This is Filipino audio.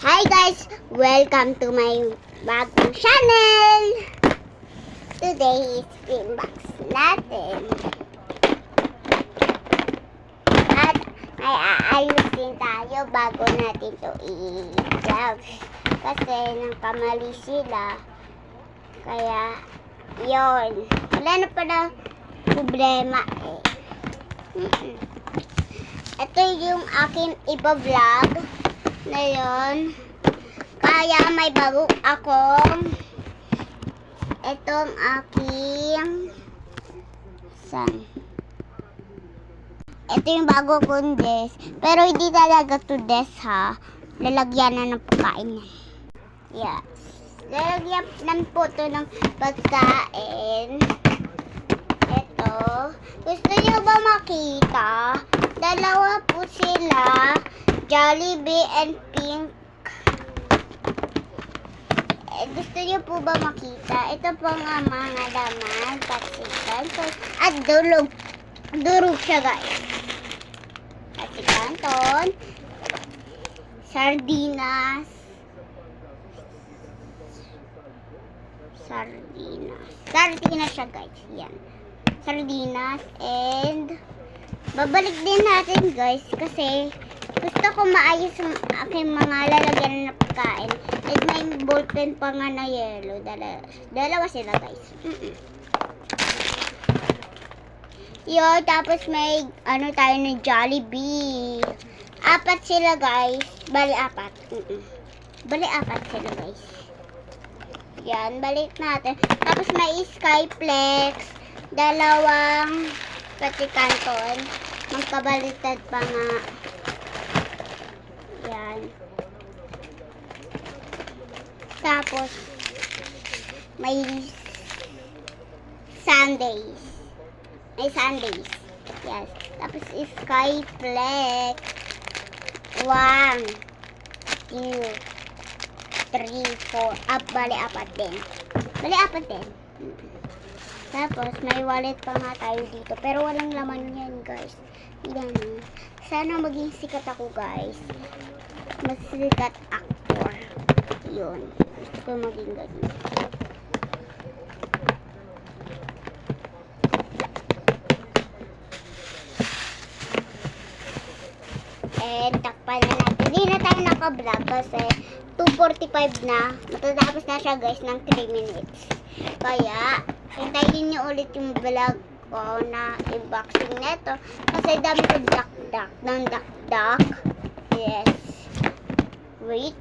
Hi guys! Welcome to my bagong channel! Today is unbox natin. At may aayusin tayo bago natin to i-vlog. Kasi nagkamali sila. Kaya, yon. Wala na pala problema eh. Ito yung aking iba-vlog na yun. Kaya may bago akong itong aking ito yung bago kong desk. Pero hindi talaga to desk ha. Lalagyan na ng pagkain. Yes. Lalagyan na po to ng pagkain. Ito. Gusto niyo ba makita? Dalawa po sila. Jollibee and Pink. Gusto niyo po ba makita? Ito po nga mga laman. Paksikan. At durog. Durog siya guys. Paksikan. Sardinas. Sardinas siya guys. Yan. Sardinas. And babalik din natin guys. Kasi gusto ko maayos ang aking mga lalagyan na pagkain. And may ballpen pa nga na yellow. Dalawa sila guys. Yun, tapos may tayo ng Jollibee. 4 sila guys. Bali 4. Bali 4 sila guys. Yan, balik natin. Tapos may Skyflex. 2 patikanton. Magkabaliktad pa nga. Yan. Tapos, may Sundays. Yes. Tapos, Skyflex. 1, 2, 3, 4. Bali, 4 din. Tapos, may wallet pa nga tayo dito. Pero walang laman yan, guys. Yan. Sana maging sikat ako, guys. Mas sikat actor. Yun. Gusto ko maging ganyan. And, takpan na natin. Hindi na tayo naka-vlog kasi 2:45 na. Matatapos na siya, guys, ng 3 minutes. Kaya, hintayin nyo ulit yung vlog ko na unboxing neto. Kasi dami ko dakdak. Yes. Wait.